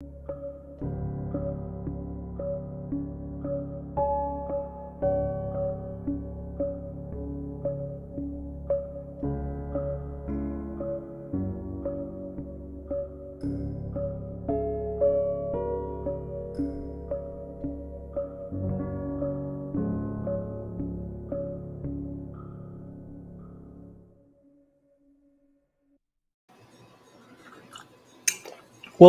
Well,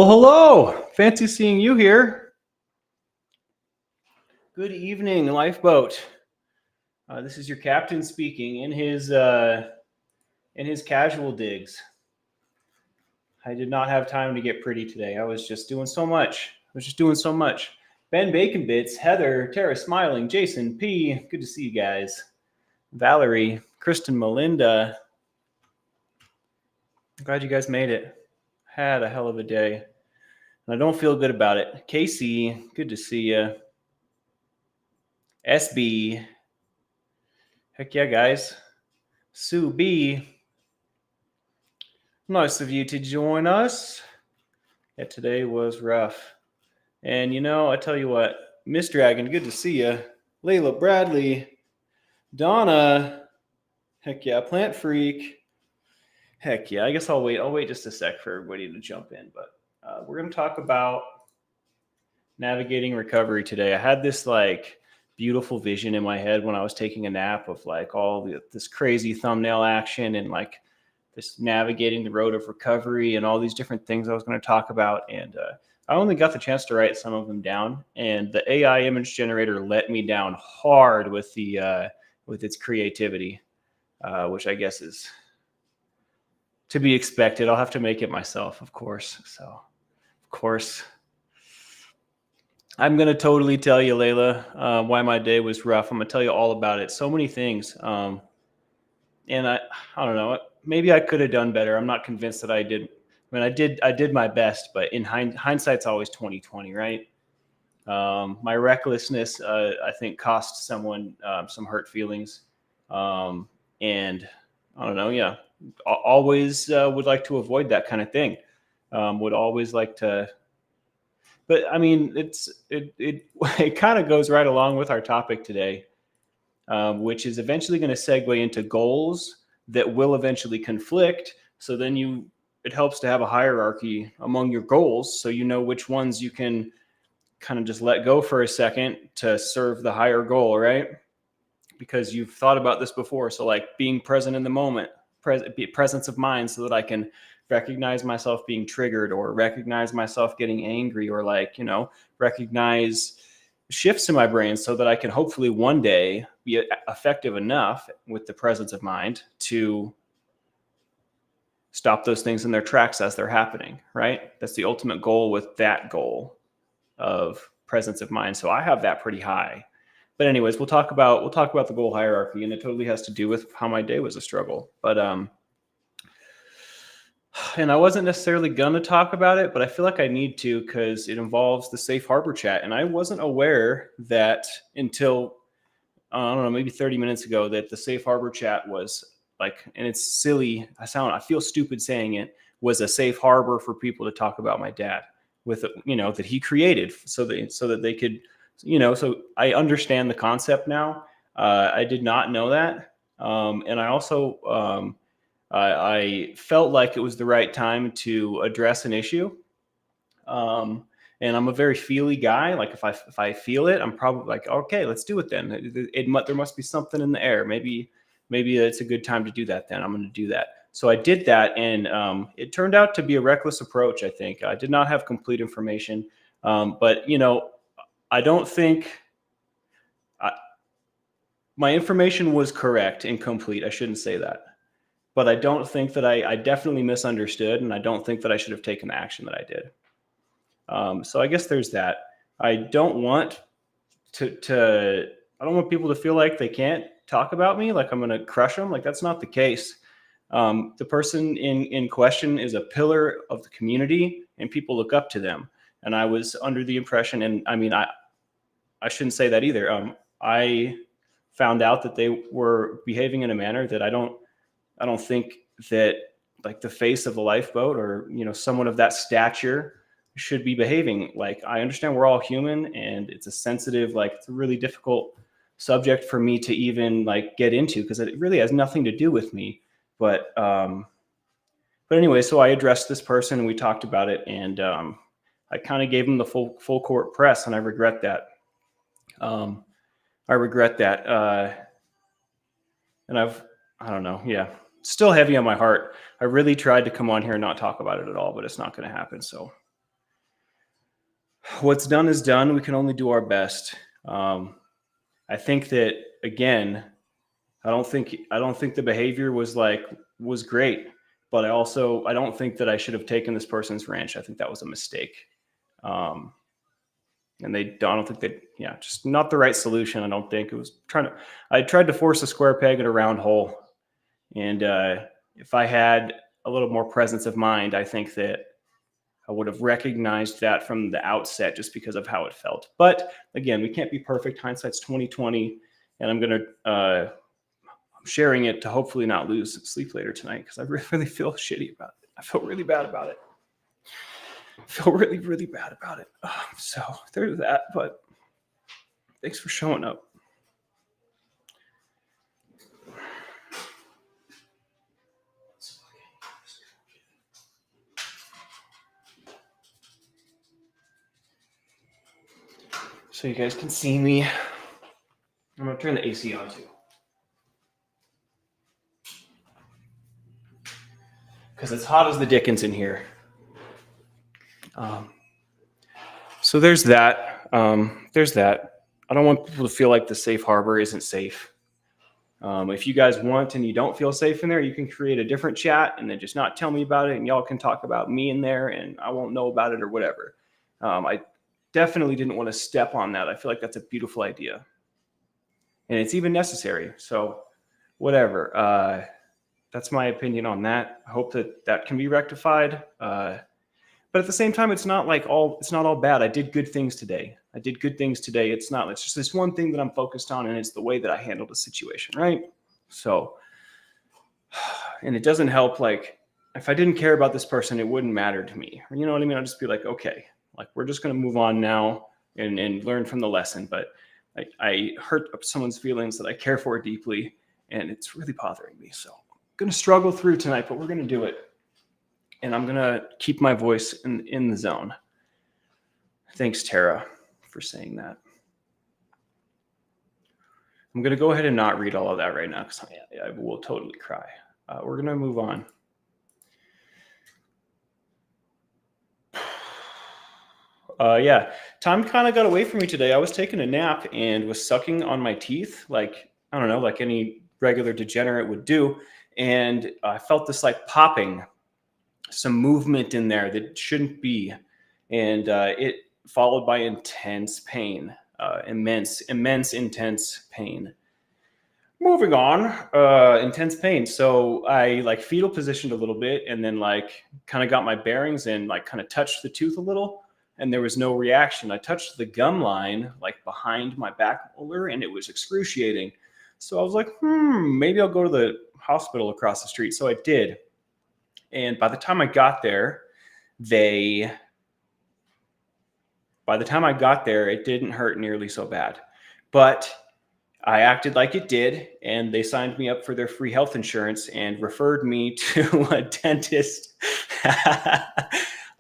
hello. Fancy seeing you here. Good evening, lifeboat. This is your captain speaking in his casual digs. I did not have time to get pretty today. I was just doing so much. Ben Bacon Bits, Heather, Tara Smiling, Jason P. Good to see you guys. Valerie, Kristen, Melinda. I'm glad you guys made it. Had a hell of a day. And I don't feel good about it. Casey, good to see you. SB. Heck yeah, guys. Sue B. Nice of you to join us. Yeah, today was rough. And I tell you what, Miss Dragon, good to see you. Layla Bradley. Donna. Heck yeah, Plant Freak. Heck yeah, I guess I'll wait just a sec for everybody to jump in. But we're going to talk about navigating recovery today. I had this beautiful vision in my head when I was taking a nap of all this crazy thumbnail action and this navigating the road of recovery and all these different things I was going to talk about. And I only got the chance to write some of them down, and the AI image generator let me down hard with its creativity, which I guess is to be expected. I'll have to make it myself, of course. So, of course, I'm going to totally tell you, Layla, why my day was rough. I'm going to tell you all about it. So many things. And I don't know, maybe I could have done better. I'm not convinced that I did. I mean, I did my best, but in hindsight's always 20/20, right? My recklessness, I think, cost someone some hurt feelings. And I don't know. Yeah. Always would like to avoid that kind of thing. Would always like to. But I mean, it kind of goes right along with our topic today, which is eventually going to segue into goals that will eventually conflict. So then it helps to have a hierarchy among your goals, so you know which ones you can kind of just let go for a second to serve the higher goal, right? Because you've thought about this before. So being present in the moment, presence of mind, so that I can recognize myself being triggered, or recognize myself getting angry, or recognize shifts in my brain, so that I can hopefully one day be effective enough with the presence of mind to stop those things in their tracks as they're happening, right? That's the ultimate goal with that goal of presence of mind. So I have that pretty high. But anyways, we'll talk about the goal hierarchy, and it totally has to do with how my day was a struggle. But and I wasn't necessarily gonna talk about it, but I feel like I need to, because it involves the safe harbor chat, and I wasn't aware that until I don't know, maybe 30 minutes ago, that the safe harbor chat was and it's silly. I feel stupid saying it, was a safe harbor for people to talk about my dad with, that he created so that they could, so I understand the concept now. I did not know that. And I also, I felt like it was the right time to address an issue. And I'm a very feely guy. If I feel it, I'm probably okay, let's do it then. There must be something in the air. Maybe it's a good time to do that. Then I'm going to do that. So I did that, and it turned out to be a reckless approach. I think I did not have complete information, but I don't think my information was correct and complete. I shouldn't say that, but I don't think that I definitely misunderstood, and I don't think that I should have taken the action that I did. So I guess there's that. I don't want I don't want people to feel like they can't talk about me, like I'm going to crush them. That's not the case. The person in question is a pillar of the community, and people look up to them. And I was under the impression, and I mean, I shouldn't say that either. I found out that they were behaving in a manner that I don't think that the face of the lifeboat, or someone of that stature, should be behaving. Like, I understand we're all human, and it's a sensitive, like, it's a really difficult subject for me to even like get into, because it really has nothing to do with me. But anyway, so I addressed this person and we talked about it, and I kind of gave him the full court press, and I regret that. I regret that. And I don't know. Yeah. Still heavy on my heart. I really tried to come on here and not talk about it at all, but it's not going to happen. So what's done is done. We can only do our best. I think that, again, I don't think the behavior was great, but I don't think that I should have taken this person's wrench. I think that was a mistake. And I don't think just not the right solution. I don't think it was I tried to force a square peg in a round hole. And if I had a little more presence of mind, I think that I would have recognized that from the outset, just because of how it felt. But again, we can't be perfect. Hindsight's 20/20, and I'm sharing it to hopefully not lose sleep later tonight, because I really feel shitty about it. I feel really bad about it. I feel really, really bad about it. So there's that. But thanks for showing up. So you guys can see me. I'm going to turn the AC on too, because it's hot as the dickens in here. So there's that. There's that. I don't want people to feel like the safe harbor isn't safe. If you guys want and you don't feel safe in there, you can create a different chat and then just not tell me about it, and y'all can talk about me in there and I won't know about it or whatever. I definitely didn't want to step on that. I feel like that's a beautiful idea, and it's even necessary. So whatever. That's my opinion on that. I hope that can be rectified. But at the same time, it's not all bad. I did good things today. It's just this one thing that I'm focused on, and it's the way that I handled the situation, right? So, and it doesn't help, like, if I didn't care about this person, it wouldn't matter to me. You know what I mean? I'll just be like, okay, like, we're just going to move on now and learn from the lesson. But I hurt someone's feelings that I care for deeply, and it's really bothering me. So I'm going to struggle through tonight, but we're going to do it. And I'm going to keep my voice in the zone. Thanks, Tara, for saying that. I'm going to go ahead and not read all of that right now, because I will totally cry. We're going to move on. Time kind of got away from me today. I was taking a nap and was sucking on my teeth, like, I don't know, like any regular degenerate would do. And I felt this like popping, some movement in there that shouldn't be. And it followed by intense pain, immense, intense pain. Moving on, intense pain. So I like fetal positioned a little bit, and then like kind of got my bearings and like kind of touched the tooth a little, and there was no reaction. I touched the gum line like behind my back molar, and it was excruciating. So I was like, maybe I'll go to the hospital across the street. So I did. And by the time I got there, it didn't hurt nearly so bad. But I acted like it did, and they signed me up for their free health insurance and referred me to a dentist.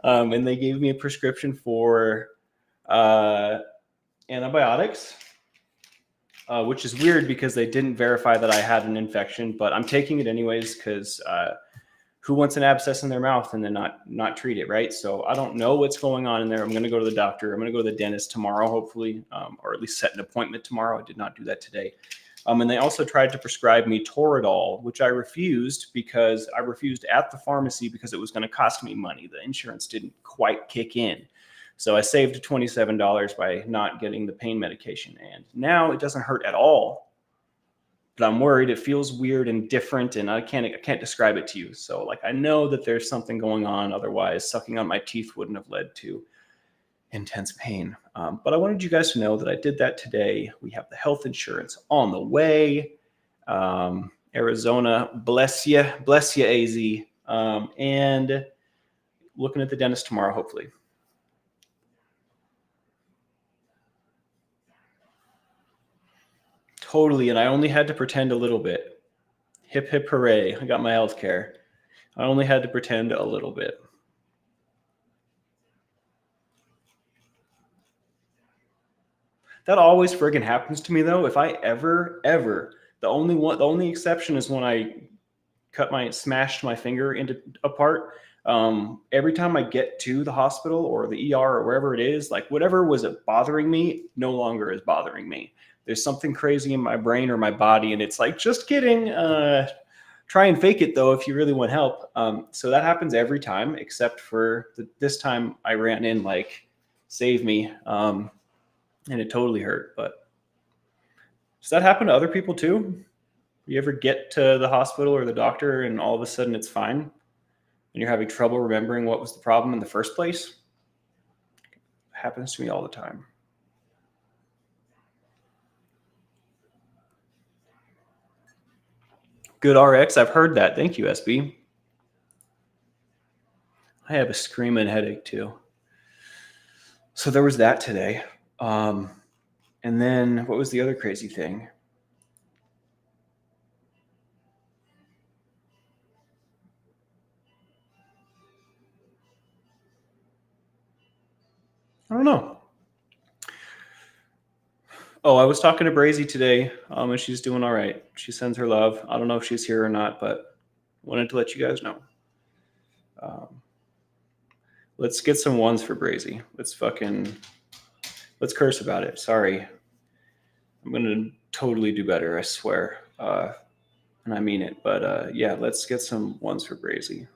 And they gave me a prescription for antibiotics, which is weird because they didn't verify that I had an infection, but I'm taking it anyways, because who wants an abscess in their mouth and then not treat it, right? So I don't know what's going on in there. I'm going to go to the doctor. I'm going to go to the dentist tomorrow, hopefully, or at least set an appointment tomorrow. I did not do that today. And they also tried to prescribe me Toradol, which I refused, because I refused at the pharmacy because it was going to cost me money. The insurance didn't quite kick in. So I saved $27 by not getting the pain medication. And now it doesn't hurt at all. But I'm worried. It feels weird and different, and I can't describe it to you. So like, I know that there's something going on. Otherwise, sucking on my teeth wouldn't have led to intense pain. But I wanted you guys to know that I did that today. We have the health insurance on the way. Arizona, bless you, AZ. And looking at the dentist tomorrow, hopefully. Totally. And I only had to pretend a little bit. Hip, hip, hooray. I got my health care. I only had to pretend a little bit. That always friggin' happens to me though. If I ever, the only exception is when I smashed my finger into apart. Every time I get to the hospital or the ER or wherever it is, like whatever was bothering me no longer is bothering me. There's something crazy in my brain or my body, and it's like, just kidding. Try and fake it though if you really want help. So that happens every time, except for this time I ran in like, save me, and it totally hurt. But does that happen to other people too? You ever get to the hospital or the doctor and all of a sudden it's fine and you're having trouble remembering what was the problem in the first place? It happens to me all the time. Good RX. I've heard that. Thank you, SB. I have a screaming headache too. So there was that today. And then what was the other crazy thing? I don't know. Oh, I was talking to Brazy today, and she's doing all right. She sends her love. I don't know if she's here or not, but wanted to let you guys know. Let's get some ones for Brazy. Let's curse about it. Sorry. I'm going to totally do better, I swear. And I mean it. But yeah, let's get some ones for Brazy.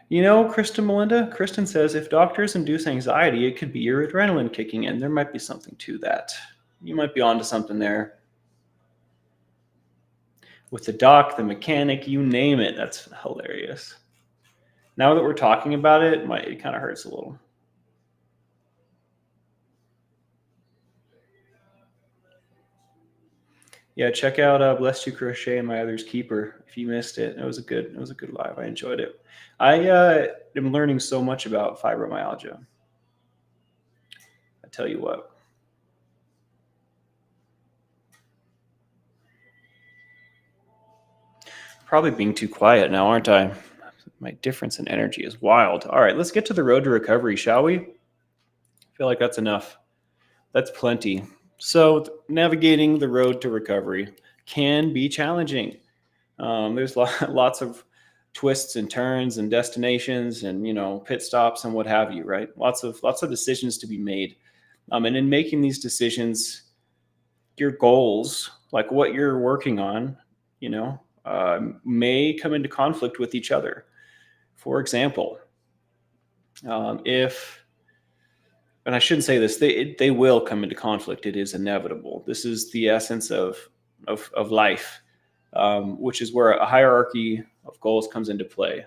You know, Kristen says if doctors induce anxiety, it could be your adrenaline kicking in. There might be something to that. You might be onto something there. With the doc, the mechanic, you name it. That's hilarious. Now that we're talking about it, it kind of hurts a little. Yeah, check out Bless You Crochet and My Other's Keeper if you missed it. It was a good live. I enjoyed it. I am learning so much about fibromyalgia. I tell you what. Probably being too quiet now, aren't I? My difference in energy is wild. All right, let's get to the road to recovery, shall we? I feel like that's enough. That's plenty. So, navigating the road to recovery can be challenging. There's lots of twists and turns and destinations and pit stops and what have you, right? Lots of decisions to be made. And in making these decisions, your goals, like what you're working on, may come into conflict with each other. For example, if and I shouldn't say this, they will come into conflict. It is inevitable. This is the essence of life, which is where a hierarchy of goals comes into play.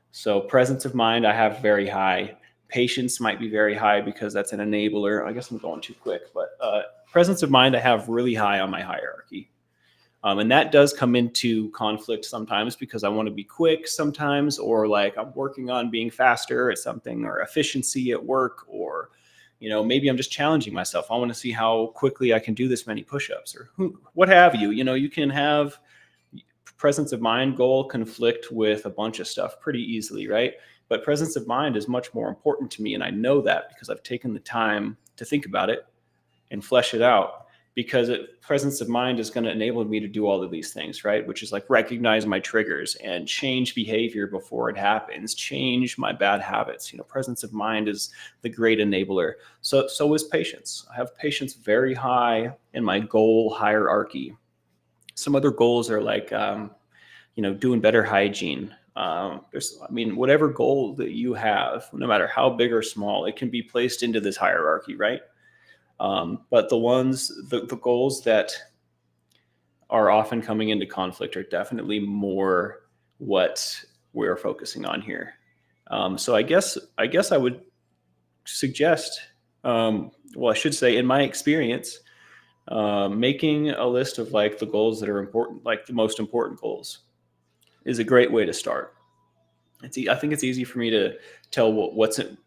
So presence of mind, I have very high. Patience might be very high because that's an enabler. I guess I'm going too quick, but presence of mind, I have really high on my hierarchy. And that does come into conflict sometimes because I want to be quick sometimes, or like I'm working on being faster at something, or efficiency at work, or maybe I'm just challenging myself. I want to see how quickly I can do this many push-ups, or what have you. You can have presence of mind goal conflict with a bunch of stuff pretty easily, right? But presence of mind is much more important to me, and I know that because I've taken the time to think about it and flesh it out. Because presence of mind is going to enable me to do all of these things, right? Which is like recognize my triggers and change behavior before it happens, change my bad habits. Presence of mind is the great enabler. So is patience. I have patience very high in my goal hierarchy. Some other goals are like, doing better hygiene. Whatever goal that you have, no matter how big or small, it can be placed into this hierarchy, right? But the goals that are often coming into conflict are definitely more what we're focusing on here. So I guess I would suggest Well, I should say, in my experience, making a list of like the goals that are important, like the most important goals, is a great way to start. I think it's easy for me to tell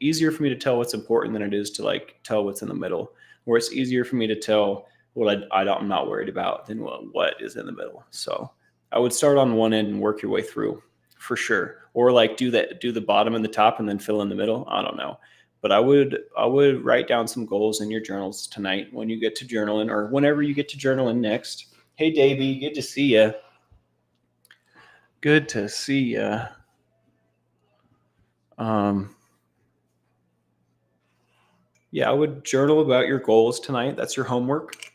easier for me to tell what's important than it is to like tell what's in the middle. Or it's easier for me to tell what I'm not worried about than what is in the middle. So I would start on one end and work your way through, for sure. Or like do the bottom and the top and then fill in the middle. I don't know. But I would write down some goals in your journals tonight when you get to journaling, or whenever you get to journaling next. Hey Davey, good to see you. Good to see you. Um, Yeah, I would journal about your goals tonight. That's your homework.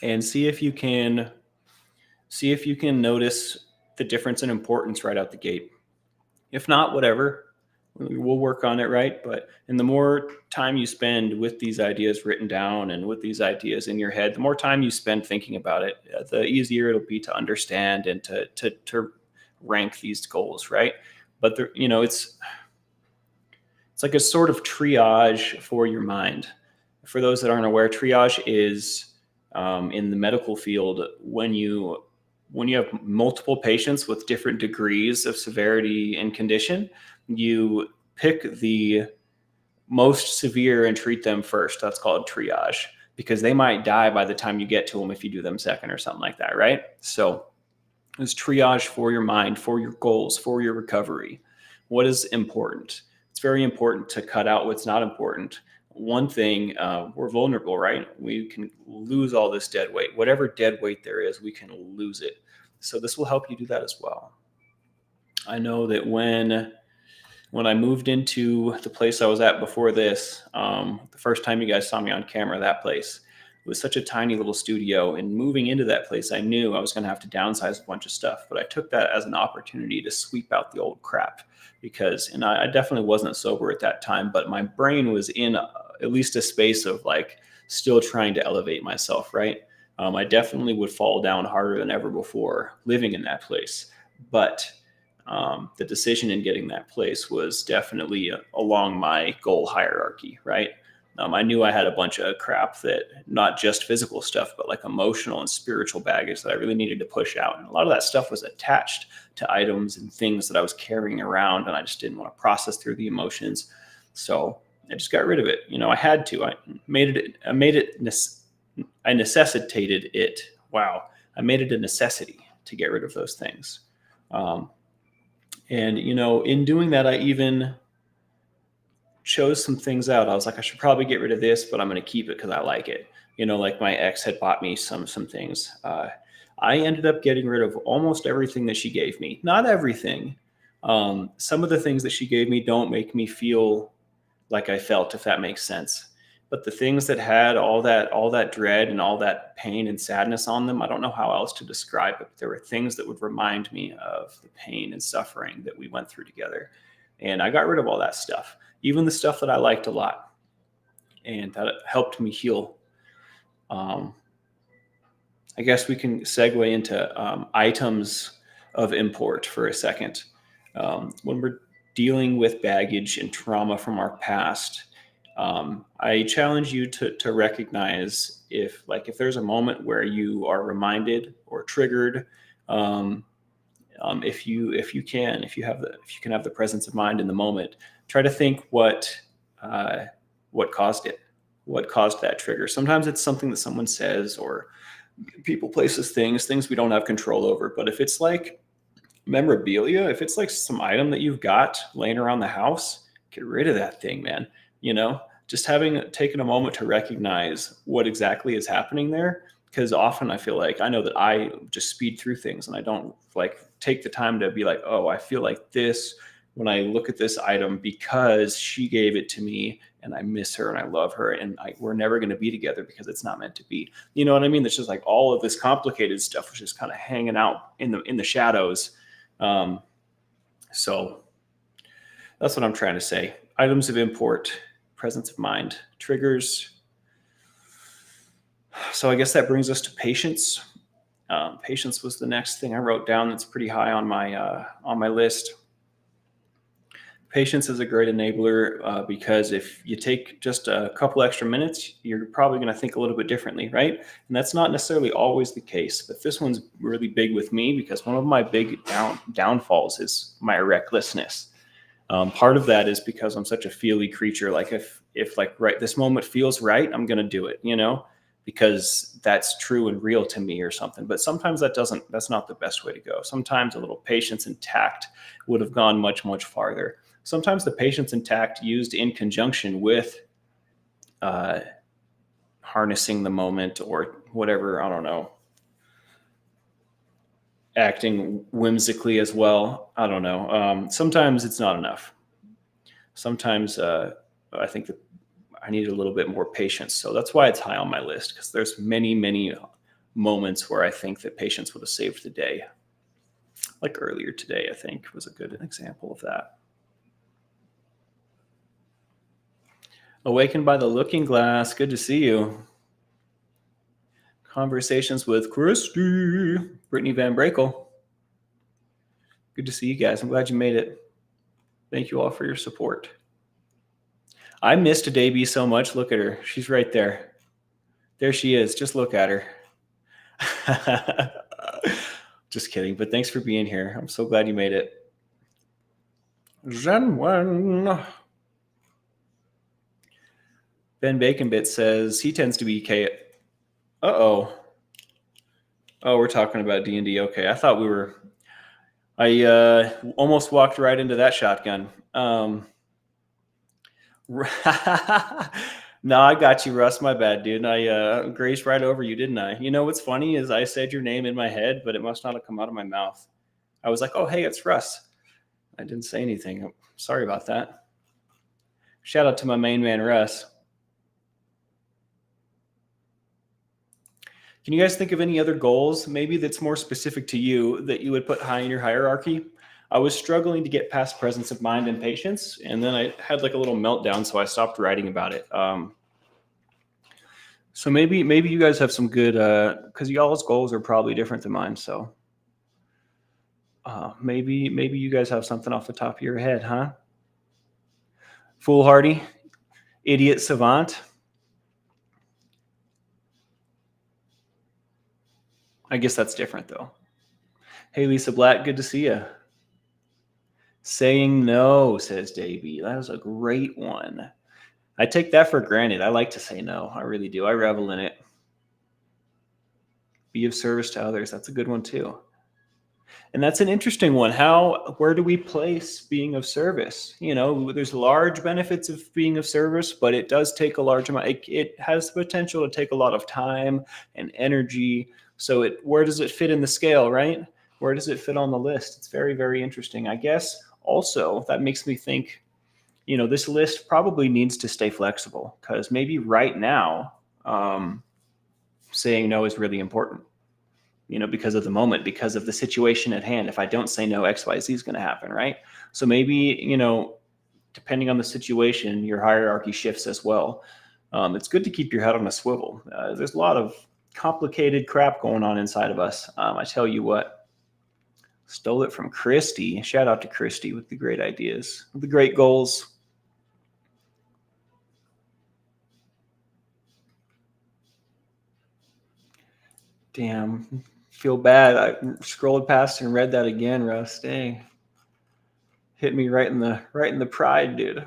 And see if you can notice the difference in importance right out the gate. If not, whatever. We'll work on it, right? But and the more time you spend with these ideas written down and with these ideas in your head, the more time you spend thinking about it, the easier it'll be to understand and to rank these goals, right? But it's like a sort of triage for your mind. For those that aren't aware, triage is in the medical field when you have multiple patients with different degrees of severity and condition, you pick the most severe and treat them first. That's called triage, because they might die by the time you get to them if you do them second or something like that, right? So it's triage for your mind, for your goals, for your recovery. What is important? It's very important to cut out what's not important. One thing, we're vulnerable, right? We can lose all this dead weight. Whatever dead weight there is, we can lose it. So this will help you do that as well. I know that when I moved into the place I was at before this, the first time you guys saw me on camera, that place was such a tiny little studio. And moving into that place, I knew I was going to have to downsize a bunch of stuff. But I took that as an opportunity to sweep out the old crap, and I definitely wasn't sober at that time, but my brain was in at least a space of like still trying to elevate myself, right? I definitely would fall down harder than ever before living in that place. But the decision in getting that place was definitely along my goal hierarchy, right? I knew I had a bunch of crap, that not just physical stuff, but like emotional and spiritual baggage that I really needed to push out. And a lot of that stuff was attached to items and things that I was carrying around, and I just didn't want to process through the emotions. So I just got rid of it. I had to. I necessitated it. Wow. I made it a necessity to get rid of those things. And in doing that, I even chose some things out. I was like, I should probably get rid of this, but I'm going to keep it because I like it. Like my ex had bought me some things. I ended up getting rid of almost everything that she gave me. Not everything. Some of the things that she gave me don't make me feel like I felt, if that makes sense. But the things that had all that dread and all that pain and sadness on them, I don't know how else to describe it. But there were things that would remind me of the pain and suffering that we went through together. And I got rid of all that stuff, even the stuff that I liked a lot. And that helped me heal. I guess we can segue into items of import for a second. When we're dealing with baggage and trauma from our past, I challenge you to recognize if there's a moment where you are reminded or triggered. If you can have the presence of mind in the moment, try to think what caused it, what caused that trigger. Sometimes it's something that someone says, or people, places, things we don't have control over. But if it's like memorabilia, if it's like some item that you've got laying around the house, get rid of that thing, man. Just having taken a moment to recognize what exactly is happening there. Because often I feel like I know that I just speed through things and I don't like take the time to be like, oh, I feel like this when I look at this item because she gave it to me and I miss her and I love her, and we're never going to be together because it's not meant to be. You know what I mean? It's just like all of this complicated stuff was just kind of hanging out in the shadows. So that's what I'm trying to say. Items of import, presence of mind, triggers. So I guess that brings us to patience. Patience was the next thing I wrote down. That's pretty high on my list. Patience is a great enabler because if you take just a couple extra minutes, you're probably going to think a little bit differently, right? And that's not necessarily always the case, but this one's really big with me because one of my big downfalls is my recklessness. Part of that is because I'm such a feely creature. Like if like right this moment feels right, I'm going to do it, because that's true and real to me or something. But sometimes that's not the best way to go. Sometimes a little patience and tact would have gone much, much farther. Sometimes the patience and tact used in conjunction with uh, harnessing the moment or whatever, I don't know, acting whimsically as well. I don't know. Sometimes it's not enough. Sometimes I think that I need a little bit more patience. So that's why it's high on my list, because there's many, many moments where I think that patience would have saved the day. Like earlier today, I think was a good example of that. Awakened by the Looking Glass. Good to see you. Conversations with Christy. Brittany Van Brakel. Good to see you guys. I'm glad you made it. Thank you all for your support. I missed Davey so much. Look at her. She's right there. There she is. Just look at her. Just kidding. But thanks for being here. I'm so glad you made it. Zenwen. Ben Baconbit says he tends to be Uh-oh. Oh, we're talking about D&D. Okay, I thought we were... I almost walked right into that shotgun. No, I got you, Russ. My bad, dude. I grazed right over you, didn't I? You know what's funny is I said your name in my head, but it must not have come out of my mouth. I was like, oh, hey, it's Russ. I didn't say anything. Sorry about that. Shout out to my main man, Russ. Can you guys think of any other goals, maybe that's more specific to you, that you would put high in your hierarchy? I was struggling to get past presence of mind and patience, and then I had like a little meltdown, so I stopped writing about it. So maybe you guys have some good, because y'all's goals are probably different than mine. So maybe you guys have something off the top of your head, huh? Foolhardy, idiot savant. I guess that's different though. Hey, Lisa Black, good to see you. Saying no, says Davey. That was a great one. I take that for granted. I like to say no. I really do. I revel in it. Be of service to others. That's a good one too. And that's an interesting one. Where do we place being of service? There's large benefits of being of service, but it does take a large amount. It has the potential to take a lot of time and energy. So where does it fit in the scale, right? Where does it fit on the list? It's very, very interesting. I guess also that makes me think, this list probably needs to stay flexible, because maybe right now saying no is really important. Because of the moment, because of the situation at hand. If I don't say no, X, Y, Z is going to happen, right? So maybe, depending on the situation, your hierarchy shifts as well. It's good to keep your head on a swivel. There's a lot of complicated crap going on inside of us. I tell you what, stole it from Christy. Shout out to Christy with the great ideas, the great goals. Damn. Feel bad. I scrolled past and read that again, Russ. Dang. Hit me right in the pride, dude.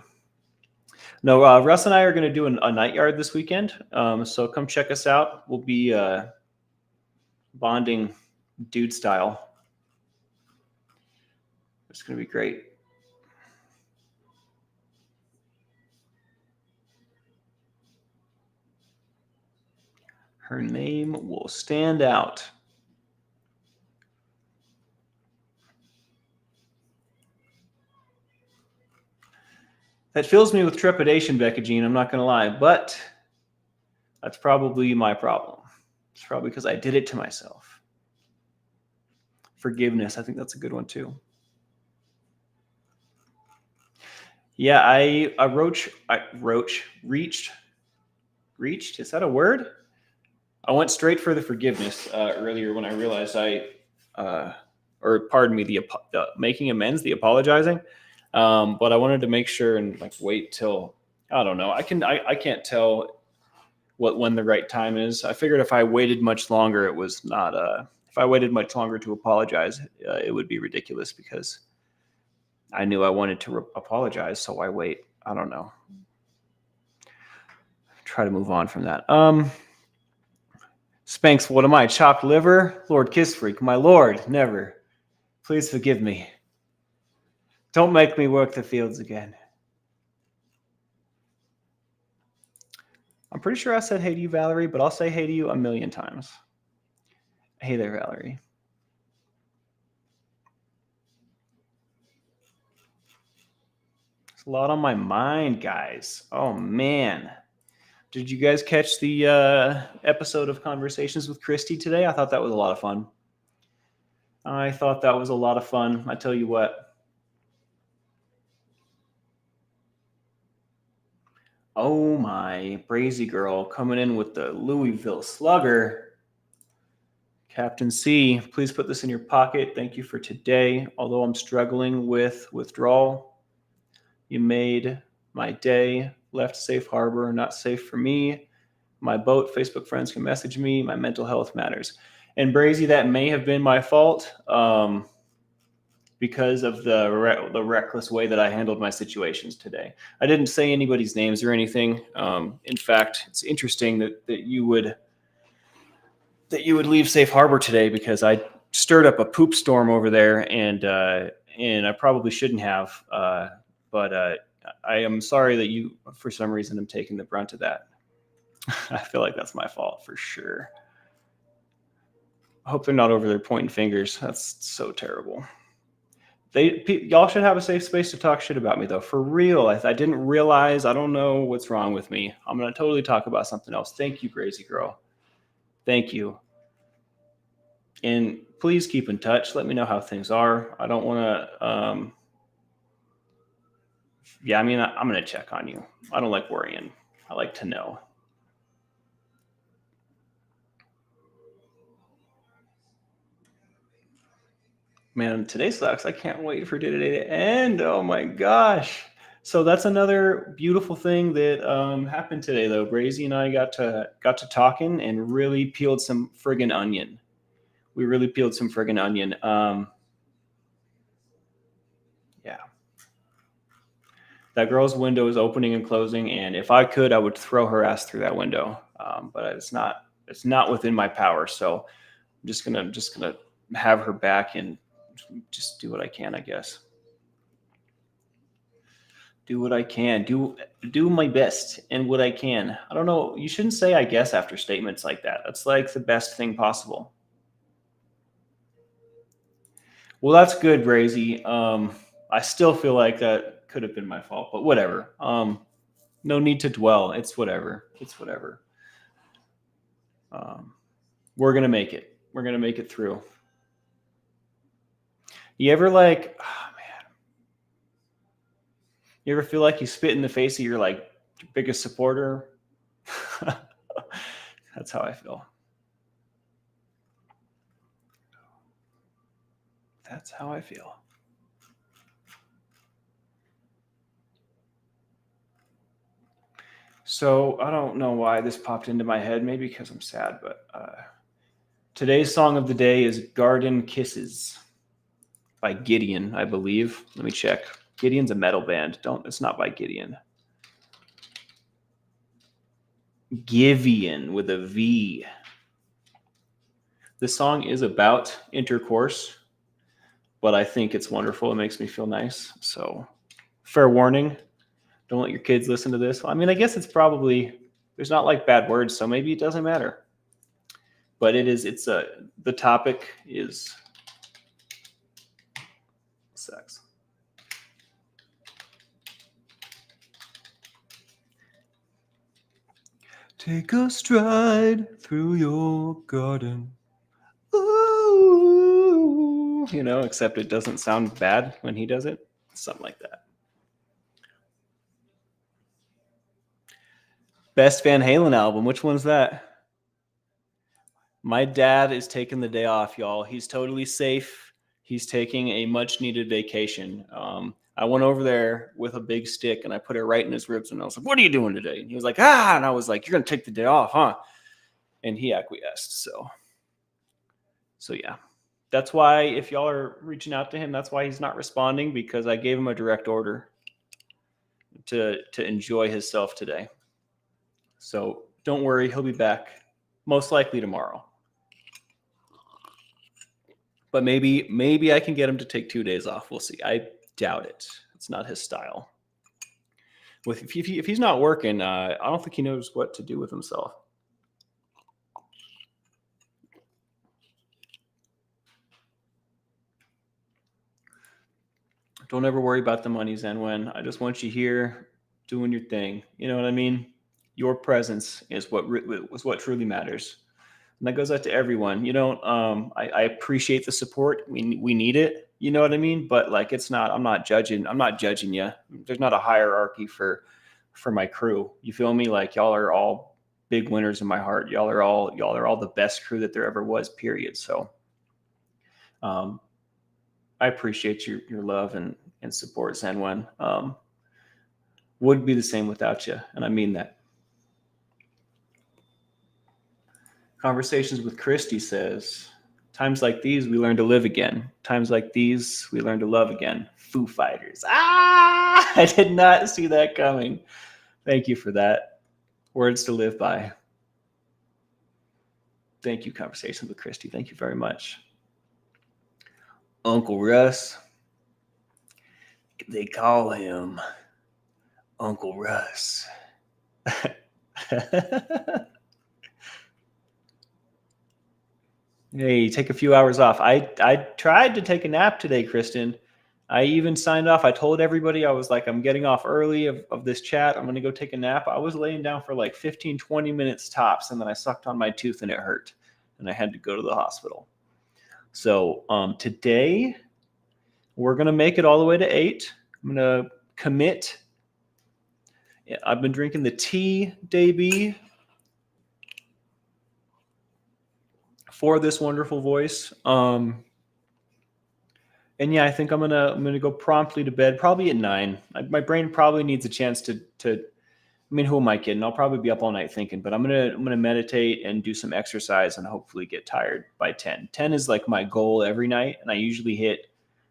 No, Russ and I are going to do a night yard this weekend. So come check us out. We'll be bonding dude style. It's going to be great. Her name will stand out. That fills me with trepidation, Becca Jean. I'm not going to lie, but that's probably my problem. It's probably because I did it to myself. Forgiveness. I think that's a good one too. Yeah, I reached. Is that a word? I went straight for the forgiveness earlier when I realized or pardon me, the making amends, the apologizing. But I wanted to make sure and like wait till, I don't know. I can't tell when the right time is. I figured if I waited much longer, it was not if I waited much longer to apologize, it would be ridiculous because I knew I wanted to apologize, so I wait. I don't know. Try to move on from that. Spanx, what am I? Chopped liver? Lord Kiss Freak, my lord, never. Please forgive me. Don't make me work the fields again. I'm pretty sure I said hey to you, Valerie, but I'll say hey to you a million times. Hey there, Valerie. There's a lot on my mind, guys. Oh, man. Did you guys catch the episode of Conversations with Christy today? I thought that was a lot of fun. I tell you what. Oh my, Brazy girl coming in with the Louisville Slugger. Captain C, please put this in your pocket. Thank you for today. Although I'm struggling with withdrawal, you made my day. Left safe harbor, not safe for me. My boat, Facebook friends can message me. My mental health matters. And Brazy, that may have been my fault because of the reckless way that I handled my situations today. I didn't say anybody's names or anything. In fact, it's interesting that you would leave safe harbor today because I stirred up a poop storm over there, and I probably shouldn't have. But I am sorry that you, for some reason, am taking the brunt of that. I feel like that's my fault for sure. I hope they're not over there pointing fingers. That's so terrible. Y'all should have a safe space to talk shit about me, though. For real. I didn't realize. I don't know what's wrong with me. I'm going to totally talk about something else. Thank you, Crazy Girl. Thank you. And please keep in touch. Let me know how things are. I don't want to. Yeah, I mean, I'm going to check on you. I don't like worrying. I like to know. Man, today sucks. I can't wait for today to end. Oh my gosh. So that's another beautiful thing that happened today, though. Brazy and I got to talking and really peeled some friggin' onion. We really peeled some friggin' onion. Yeah. That girl's window is opening and closing, and if I could, I would throw her ass through that window. But it's not within my power. So I'm just gonna have her back and just do what I can, I guess. Do what I can. Do my best and what I can. I don't know. You shouldn't say I guess after statements like that. That's like the best thing possible. Well, that's good, Brazy. I still feel like that could have been my fault, but whatever. No need to dwell. It's whatever. We're gonna make it. We're gonna make it through. You ever like, oh man, you ever feel like you spit in the face of your like biggest supporter? That's how I feel. That's how I feel. So I don't know why this popped into my head. Maybe because I'm sad, but today's song of the day is Garden Kisses by Gideon, I believe. Let me check. Gideon's a metal band. It's not by Gideon. Giveon with a V. The song is about intercourse, but I think it's wonderful. It makes me feel nice. So, fair warning. Don't let your kids listen to this. I mean, I guess there's not like bad words, so maybe it doesn't matter. But the topic is sex. Take a stride through your garden. Ooh, except it doesn't sound bad when he does it. Something like that. Best Van Halen album. Which one's that? My dad is taking the day off, y'all. He's totally safe. He's taking a much needed vacation. I went over there with a big stick and I put it right in his ribs. And I was like, what are you doing today? And he was like, ah. And I was like, you're going to take the day off, huh? And he acquiesced. So yeah, that's why if y'all are reaching out to him, that's why he's not responding, because I gave him a direct order to enjoy himself today. So don't worry, he'll be back most likely tomorrow. But maybe I can get him to take 2 days off. We'll see. I doubt it. It's not his style. If he's not working, I don't think he knows what to do with himself. Don't ever worry about the money, Zenwen. I just want you here doing your thing. You know what I mean? Your presence is what truly matters. And that goes out to everyone. I appreciate the support. We need it. You know what I mean? But like, it's not. I'm not judging you. There's not a hierarchy for my crew. You feel me? Like, y'all are all big winners in my heart. Y'all are all the best crew that there ever was. Period. So, I appreciate your love and support, Zenwen. Would be the same without you, and I mean that. Conversations with Christy says, times like these, we learn to live again. Times like these, we learn to love again. Foo Fighters. I did not see that coming. Thank you for that. Words to live by. Thank you, Conversations with Christy. Thank you very much. Uncle Russ. They call him Uncle Russ. Hey, take a few hours off. I tried to take a nap today, Kristen. I even signed off. I told everybody, I was like, I'm getting off early of this chat. I'm going to go take a nap. I was laying down for like 15, 20 minutes tops, and then I sucked on my tooth and it hurt, and I had to go to the hospital. So today, we're going to make it all the way to 8. I'm going to commit. I've been drinking the tea, Davey, for this wonderful voice. And yeah, I think I'm gonna go promptly to bed, probably at 9. My brain probably needs a chance to. I mean, who am I kidding? I'll probably be up all night thinking, but I'm gonna meditate and do some exercise and hopefully get tired by 10. 10 is like my goal every night, and I usually hit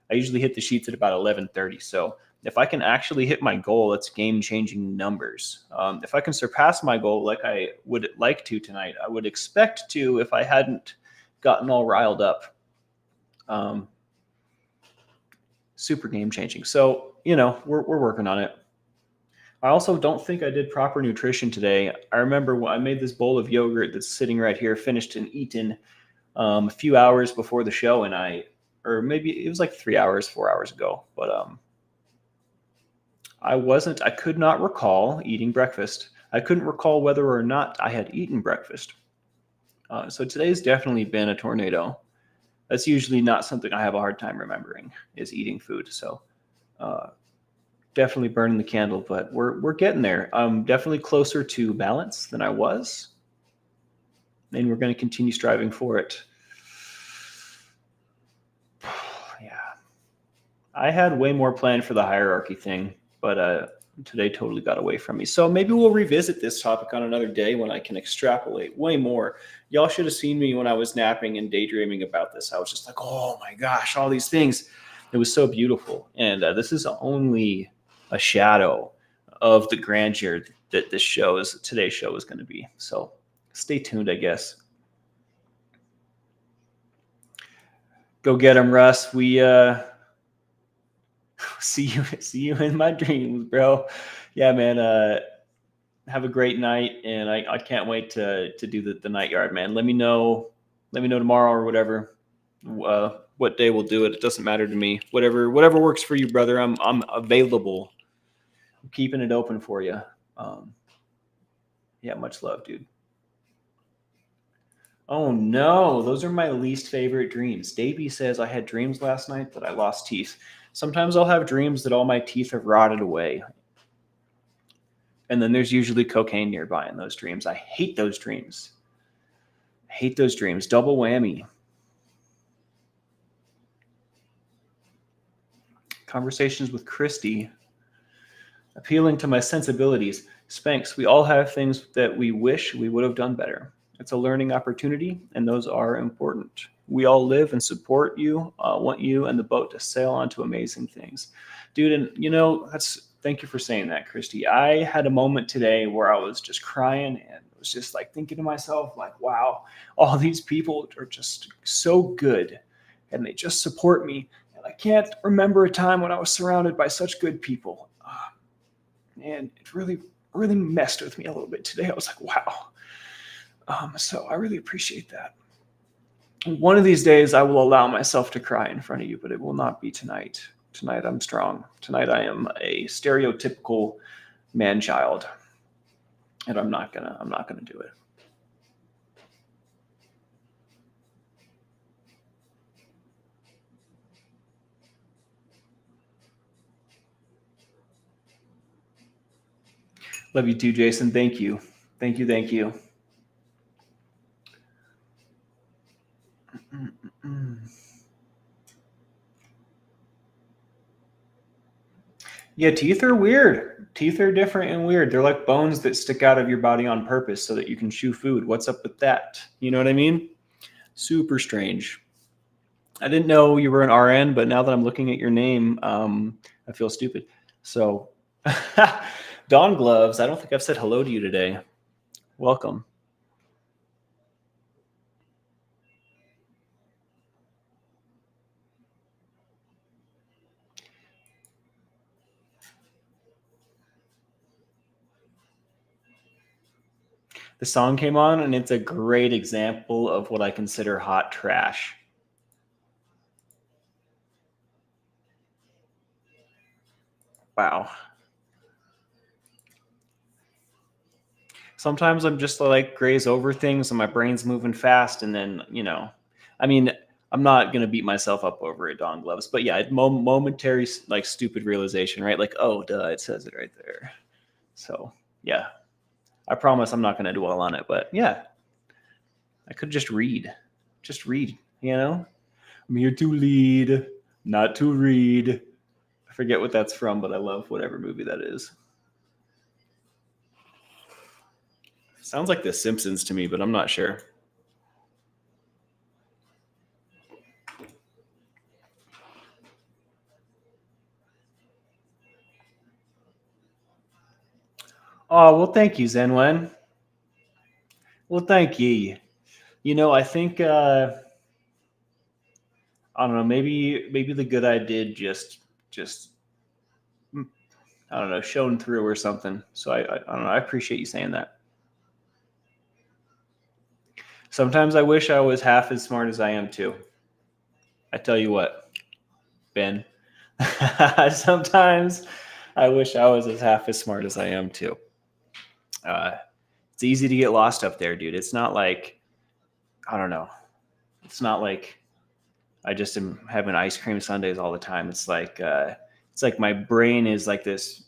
the sheets at about 11:30. So if I can actually hit my goal, it's game-changing numbers. If I can surpass my goal like I would like to tonight, I would expect to if I hadn't gotten all riled up. Super game-changing. So, we're working on it. I also don't think I did proper nutrition today. I remember I made this bowl of yogurt that's sitting right here, finished and eaten a few hours before the show, or maybe it was like 4 hours ago, but I could not recall eating breakfast. I couldn't recall whether or not I had eaten breakfast. So today's definitely been a tornado. That's usually not something I have a hard time remembering, is eating food. So definitely burning the candle, but we're getting there. I'm definitely closer to balance than I was, and we're going to continue striving for it. Yeah. I had way more planned for the hierarchy thing, but today totally got away from me. So maybe we'll revisit this topic on another day when I can extrapolate way more. Y'all should have seen me when I was napping and daydreaming about this. I was just like, oh my gosh, all these things. It was so beautiful. And this is only a shadow of the grandeur that today's show is going to be. So stay tuned, I guess. Go get him, Russ. We see you in my dreams, bro. Yeah, man. Have a great night, and I can't wait to do the night yard, man. Let me know tomorrow or whatever. What day we'll do it. It doesn't matter to me. Whatever works for you, brother. I'm available. I'm keeping it open for you. Yeah, much love, dude. Oh no, those are my least favorite dreams. Davey says I had dreams last night that I lost teeth. Sometimes I'll have dreams that all my teeth have rotted away. And then there's usually cocaine nearby in those dreams. I hate those dreams. Double whammy. Conversations with Christy. Appealing to my sensibilities. Spanx, we all have things that we wish we would have done better. It's a learning opportunity, and those are important. We all live and support you, want you and the boat to sail on to amazing things. Dude, and thank you for saying that, Christy. I had a moment today where I was just crying and was just like thinking to myself, like, wow, all these people are just so good and they just support me. And I can't remember a time when I was surrounded by such good people. And it really, really messed with me a little bit today. I was like, wow. So I really appreciate that. One of these days, I will allow myself to cry in front of you, but it will not be tonight. Tonight, I'm strong. Tonight, I am a stereotypical man-child, and I'm not gonna do it. Love you too, Jason. Thank you. Thank you. Thank you. Yeah, teeth are weird. Teeth are different and weird. They're like bones that stick out of your body on purpose so that you can chew food. What's up with that? You know what I mean? Super strange. I didn't know you were an RN, but now that I'm looking at your name, I feel stupid. So, Dawn Gloves, I don't think I've said hello to you today. Welcome. The song came on, and it's a great example of what I consider hot trash. Wow. Sometimes I'm just like graze over things and my brain's moving fast. And then, I mean, I'm not going to beat myself up over it, Dawn Gloves. But yeah, momentary, like stupid realization, right? Like, oh, duh, it says it right there. So yeah, I promise I'm not going to dwell on it. But yeah, I could just read. I'm here to lead, not to read. I forget what that's from, but I love whatever movie that is. Sounds like The Simpsons to me, but I'm not sure. Oh, well, thank you, Zenwen. Well, thank ye. I think I don't know, maybe the good I did just I don't know, shone through or something. So I don't know. I appreciate you saying that. Sometimes I wish I was half as smart as I am too. I tell you what, Ben. Sometimes I wish I was as half as smart as I am too. It's easy to get lost up there, dude. It's not like I don't know. It's not like I just am having ice cream sundaes all the time. It's like my brain is like this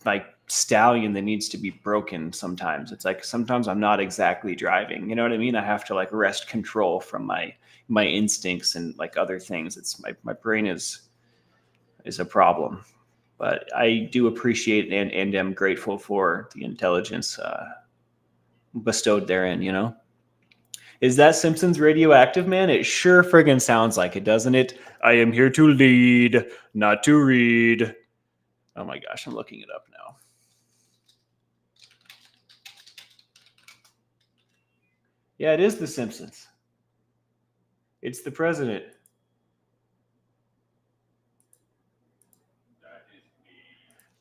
like stallion that needs to be broken sometimes. It's like sometimes I'm not exactly driving. You know what I mean? I have to like wrest control from my instincts and like other things. It's my brain is a problem. But I do appreciate and am grateful for the intelligence bestowed therein. Is that Simpsons radioactive, man? It sure friggin' sounds like it, doesn't it? I am here to lead, not to read. Oh my gosh, I'm looking it up now. Yeah, it is The Simpsons. It's the president.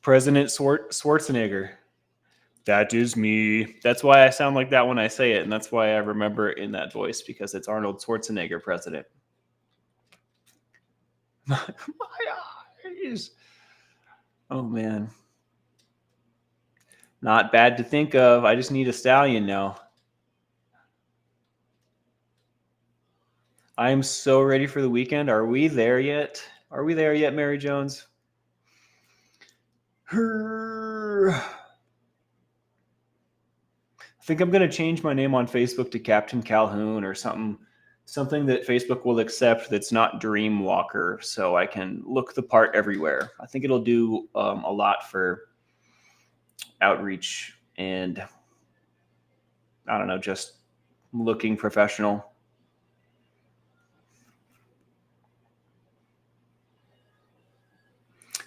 President Schwarzenegger. That is me. That's why I sound like that when I say it, and that's why I remember it in that voice, because it's Arnold Schwarzenegger, president. My eyes. Oh man. Not bad to think of. I just need a stallion now. I am so ready for the weekend. Are we there yet? Are we there yet, Mary Jones? I think I'm going to change my name on Facebook to Captain Calhoun or something something that Facebook will accept that's not Dreamwalker, so I can look the part everywhere. I think it'll do a lot for outreach and, I don't know, just looking professional.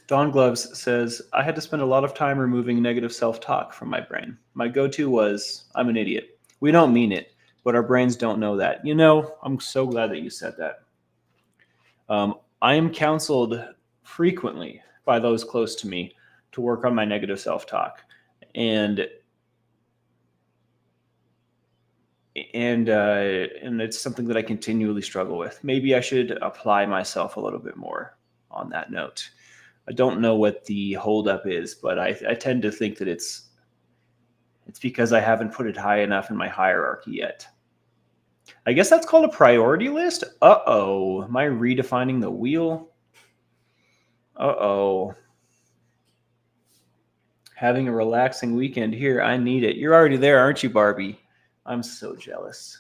Dawn Gloves says, I had to spend a lot of time removing negative self-talk from my brain. My go-to was, I'm an idiot. We don't mean it, but our brains don't know that. You know, I'm so glad that you said that. I am counseled frequently by those close to me to work on my negative self-talk. And it's something that I continually struggle with. Maybe I should apply myself a little bit more on that note. I don't know what the holdup is, but I tend to think that it's because I haven't put it high enough in my hierarchy yet. I guess that's called a priority list. Uh-oh. Am I redefining the wheel? Uh-oh. Having a relaxing weekend here. I need it. You're already there, aren't you, Barbie? I'm so jealous.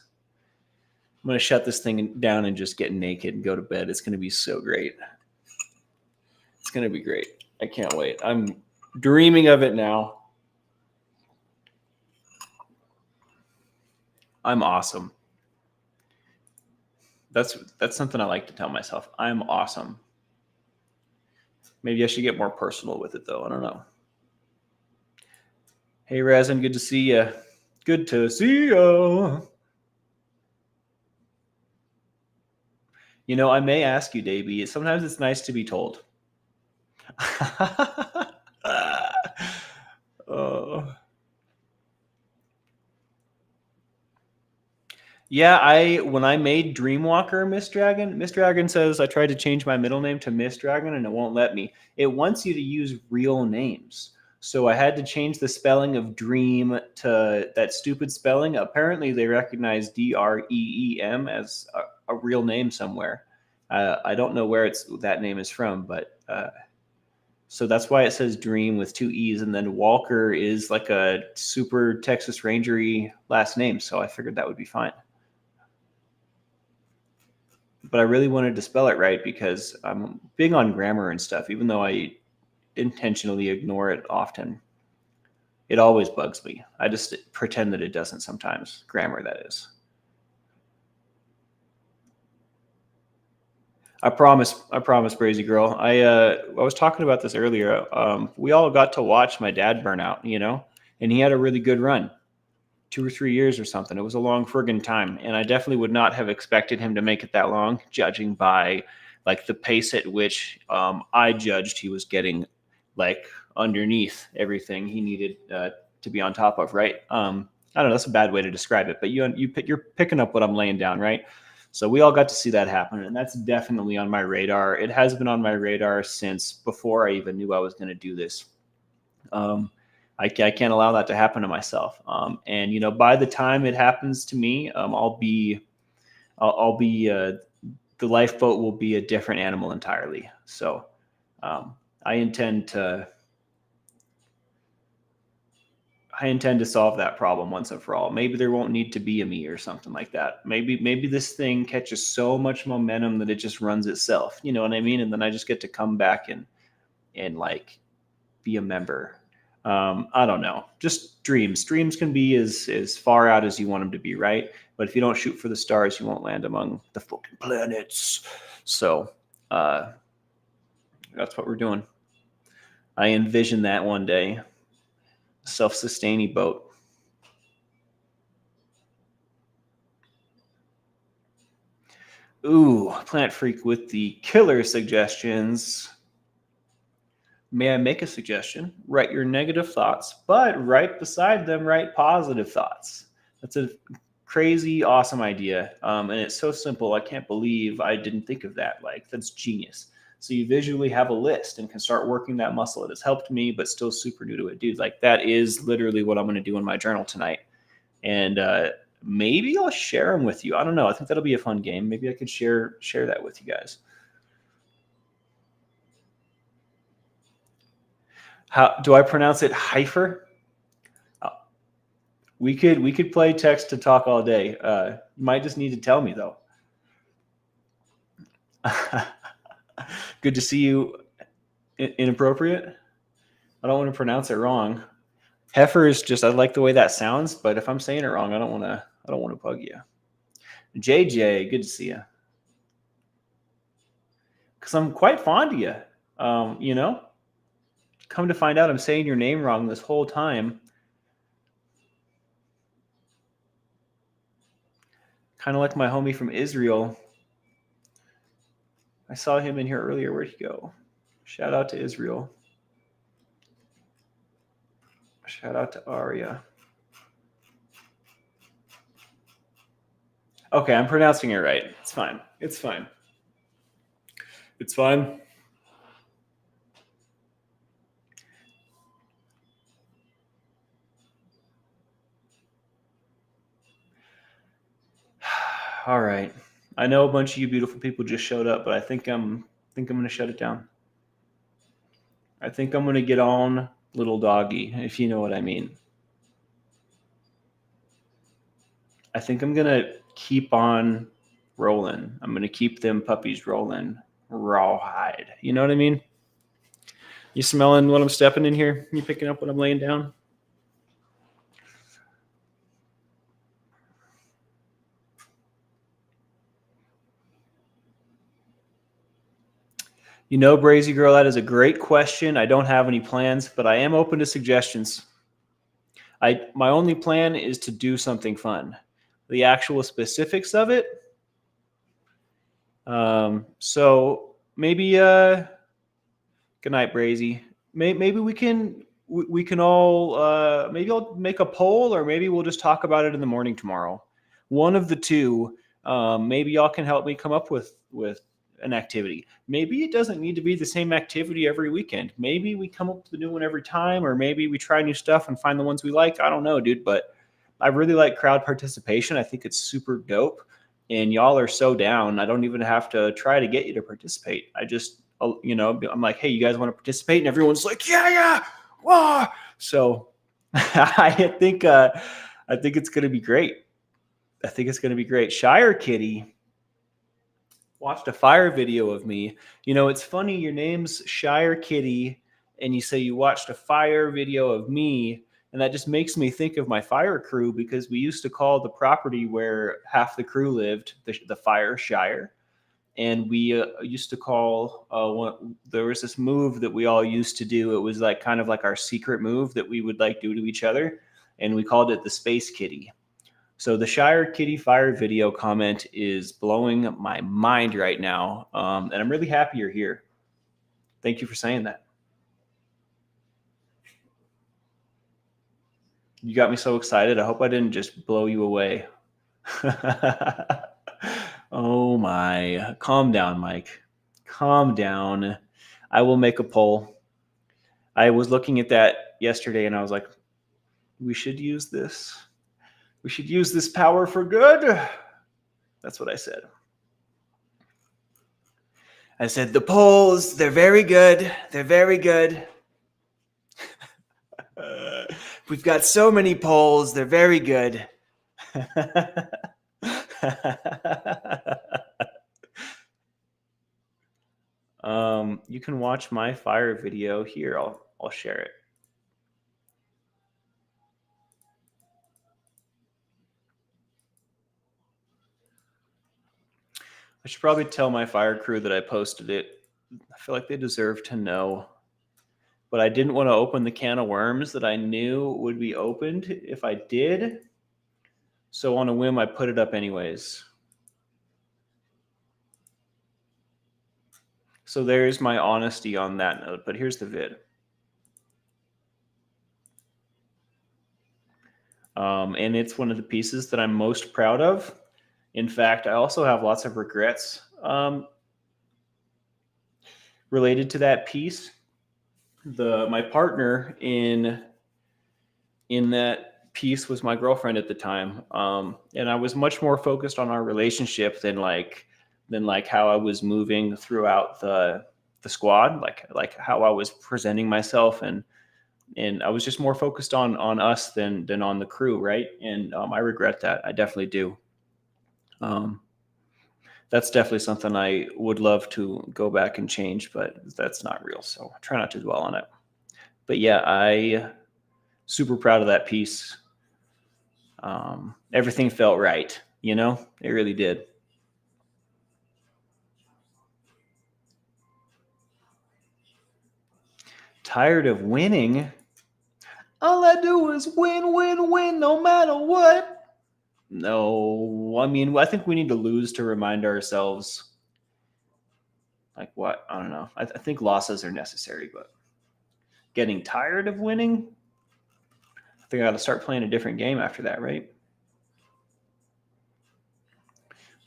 I'm going to shut this thing down and just get naked and go to bed. It's going to be so great. It's going to be great. I can't wait. I'm dreaming of it now. I'm awesome. That's something I like to tell myself. I'm awesome. Maybe I should get more personal with it, though. I don't know. Hey, Razin, good to see you. Good to see you. You know, I may ask you, Davey. Sometimes it's nice to be told. Oh. Yeah, when I made Dreamwalker Miss Dragon says I tried to change my middle name to Miss Dragon and it won't let me. It wants you to use real names. So I had to change the spelling of dream to that stupid spelling. Apparently they recognize DREEM as a real name somewhere. I don't know where that name is from, but so that's why it says Dream with two E's, and then Walker is like a super Texas Ranger-y last name. So I figured that would be fine. But I really wanted to spell it right because I'm big on grammar and stuff, even though I intentionally ignore it often. It always bugs me. I just pretend that it doesn't sometimes. Grammar, that is. I promise, Brazy Girl. I was talking about this earlier. We all got to watch my dad burn out, and he had a really good run. 2 or 3 years or something. It was a long friggin' time. And I definitely would not have expected him to make it that long, judging by like the pace at which I judged he was getting like underneath everything he needed to be on top of, right? I don't know, that's a bad way to describe it, but you're picking up what I'm laying down, right? So we all got to see that happen, and that's definitely on my radar. It has been on my radar since before I even knew I was going to do this. I can't allow that to happen to myself. And by the time it happens to me, I'll be the lifeboat will be a different animal entirely. So I intend to solve that problem once and for all. Maybe there won't need to be a me or something like that. Maybe this thing catches so much momentum that it just runs itself. You know what I mean? And then I just get to come back and like be a member. I don't know. Just dreams. Dreams can be as far out as you want them to be, right? But if you don't shoot for the stars, you won't land among the fucking planets. So that's what we're doing. I envision that one day. Self-sustaining boat. Ooh, Plant Freak with the killer suggestions. May I make a suggestion? Write your negative thoughts, but right beside them, write positive thoughts. That's a crazy, awesome idea. And it's so simple. I can't believe I didn't think of that. Like, that's genius. So you visually have a list and can start working that muscle. It has helped me, but still super new to it. Dude, like that is literally what I'm going to do in my journal tonight. And maybe I'll share them with you. I don't know. I think that'll be a fun game. Maybe I could share that with you guys. How do I pronounce it? Heifer? We could play text to talk all day. You might just need to tell me though. Good to see you. Inappropriate. I don't want to pronounce it wrong. Heifer is just I like the way that sounds, but if I'm saying it wrong, I don't want to. I don't want to bug you. JJ, good to see you. Because I'm quite fond of you. You know, come to find out, I'm saying your name wrong this whole time. Kind of like my homie from Israel. I saw him in here earlier. Where'd he go? Shout out to Israel. Shout out to Aria. Okay, I'm pronouncing it right. It's fine. It's fine. It's fine. All right. I know a bunch of you beautiful people just showed up, but I think I'm going to shut it down. I think I'm going to get on little doggy, if you know what I mean. I think I'm going to keep on rolling. I'm going to keep them puppies rolling rawhide. You know what I mean? You smelling what I'm stepping in here? You picking up what I'm laying down? You know, Brazy Girl, that is a great question. I don't have any plans, but I am open to suggestions. My only plan is to do something fun. The actual specifics of it. So maybe good night, Brazy. Maybe we can all maybe I'll make a poll, or maybe we'll just talk about it in the morning tomorrow. One of the two. Maybe y'all can help me come up with an activity. Maybe it doesn't need to be the same activity every weekend. Maybe we come up with a new one every time, or maybe we try new stuff and find the ones we like. I don't know, dude, but I really like crowd participation. I think it's super dope, and y'all are so down. I don't even have to try to get you to participate. I just, I'm like, hey, you guys want to participate? And everyone's like, yeah, wow. So I think it's going to be great. I think it's going to be great. Shire Kitty watched a fire video of me. You know, it's funny, your name's Shire Kitty, and you say you watched a fire video of me, and that just makes me think of my fire crew, because we used to call the property where half the crew lived the Fire Shire. And we used to call there was this move that we all used to do. It was like kind of like our secret move that we would like do to each other, and we called it the Space Kitty. So the Shire Kitty Fire video comment is blowing my mind right now, and I'm really happy you're here. Thank you for saying that. You got me so excited. I hope I didn't just blow you away. Oh my. Calm down, Mike. Calm down. I will make a poll. I was looking at that yesterday and I was like, we should use this. We should use this power for good. That's what I said. I said, the polls, they're very good. They're very good. We've got so many polls. They're very good. You can watch my fire video here. I'll share it. I should probably tell my fire crew that I posted it. I feel like they deserve to know. But I didn't want to open the can of worms that I knew would be opened if I did. So on a whim, I put it up anyways. So there's my honesty on that note. But here's the vid. And it's one of the pieces that I'm most proud of. In fact, I also have lots of regrets related to that piece. My partner in that piece was my girlfriend at the time, and I was much more focused on our relationship than how I was moving throughout the squad, like how I was presenting myself, and I was just more focused on us than on the crew, right? And I regret that. I definitely do. That's definitely something I would love to go back and change, but that's not real. So I try not to dwell on it. But yeah, I super proud of that piece. Everything felt right, it really did. Tired of winning? All I do is win, win, win, no matter what. No, I mean, I think we need to lose to remind ourselves, like what? I don't know. I think losses are necessary, but getting tired of winning, I think I got to start playing a different game after that, right?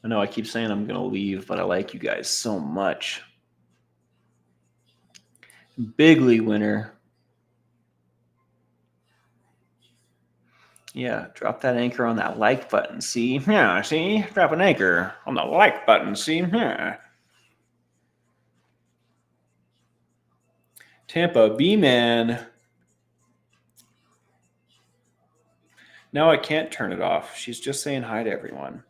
I know I keep saying I'm going to leave, but I like you guys so much. Bigly winner. Yeah, drop that anchor on that like button. See? Yeah, see? Drop an anchor on the like button. See? Yeah. Tampa B-Man. Now I can't turn it off. She's just saying hi to everyone.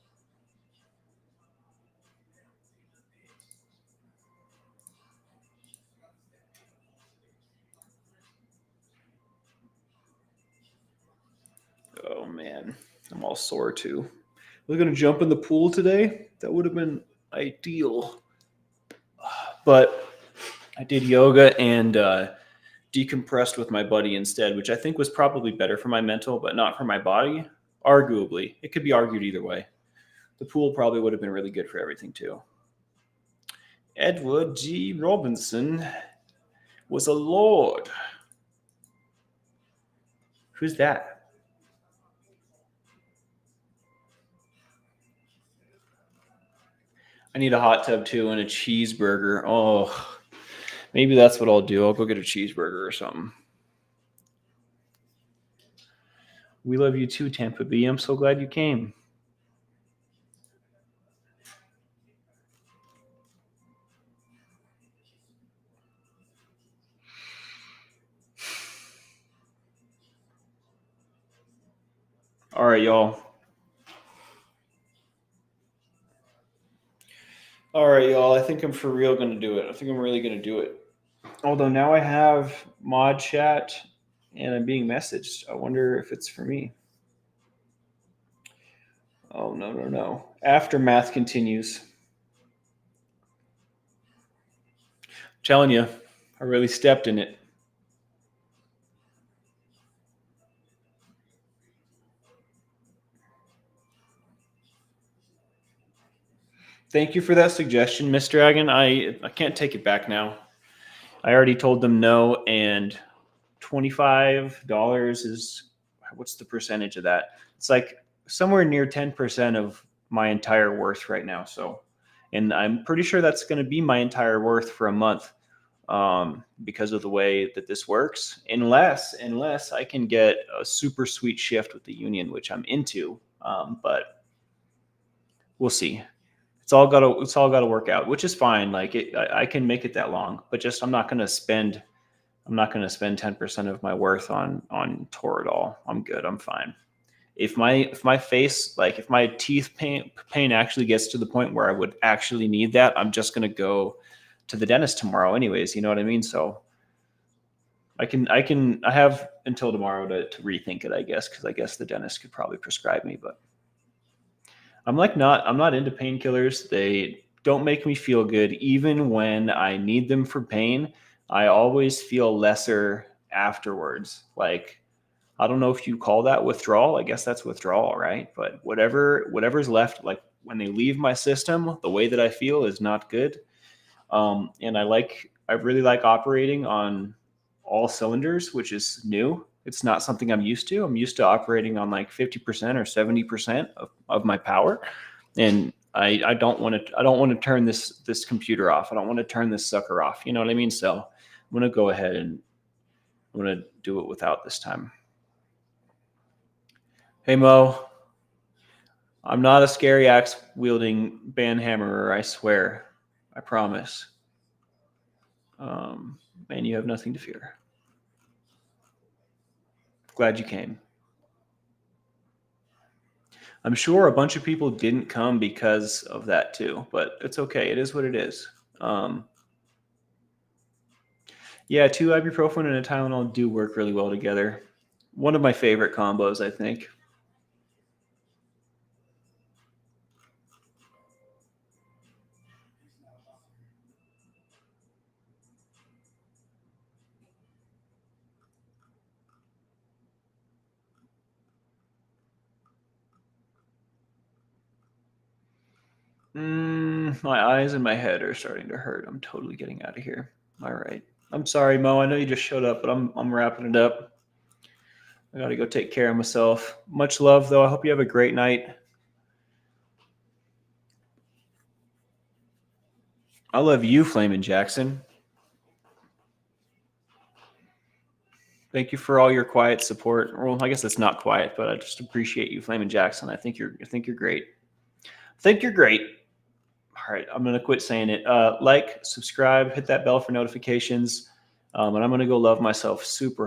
Oh, man. I'm all sore, too. We're going to jump in the pool today. That would have been ideal. But I did yoga and decompressed with my buddy instead, which I think was probably better for my mental, but not for my body. Arguably. It could be argued either way. The pool probably would have been really good for everything, too. Edward G. Robinson was a lord. Who's that? I need a hot tub too and a cheeseburger. Oh, maybe that's what I'll do. I'll go get a cheeseburger or something. We love you too, Tampa B. I'm so glad you came. All right, y'all. All right, y'all. I think I'm for real going to do it. I think I'm really going to do it. Although now I have mod chat and I'm being messaged. I wonder if it's for me. Oh, no, no, no. Aftermath continues. I'm telling you, I really stepped in it. Thank you for that suggestion, Miss Dragon. I can't take it back now. I already told them no, and $25 is what's the percentage of that? It's like somewhere near 10% of my entire worth right now. So, and I'm pretty sure that's going to be my entire worth for a month because of the way that this works. Unless I can get a super sweet shift with the union, which I'm into, but we'll see. It's all got to work out, which is fine. Like I can make it that long, but just I'm not going to spend 10% of my worth on Toradol. I'm good. I'm fine. If my face, like if my teeth pain actually gets to the point where I would actually need that, I'm just going to go to the dentist tomorrow anyways, you know what I mean? So I have until tomorrow to rethink it, I guess, cuz I guess the dentist could probably prescribe me, but I'm not into painkillers. They don't make me feel good even when I need them for pain. I always feel lesser afterwards. Like I don't know if you call that withdrawal. I guess that's withdrawal, right? But whatever's left, like when they leave my system, the way that I feel is not good. And I really like operating on all cylinders, which is new. It's not something I'm used to. I'm used to operating on like 50% or 70% of my power. And I don't want to turn this computer off. I don't want to turn this sucker off. You know what I mean? So I'm gonna go ahead and I'm gonna do it without this time. Hey Mo, I'm not a scary axe wielding banhammerer, I swear. I promise. Man, you have nothing to fear. Glad you came. I'm sure a bunch of people didn't come because of that too, but it's okay. It is what it is. Um, yeah, two ibuprofen and a Tylenol do work really well together. One of my favorite combos, I think. My eyes and my head are starting to hurt. I'm totally getting out of here. All right. I'm sorry, Mo. I know you just showed up, but I'm wrapping it up. I got to go take care of myself. Much love, though. I hope you have a great night. I love you, Flamin' Jackson. Thank you for all your quiet support. Well, I guess it's not quiet, but I just appreciate you, Flamin' Jackson. I think you're great. I think you're great. All right, I'm gonna quit saying it. Like, subscribe, hit that bell for notifications, and I'm gonna go love myself super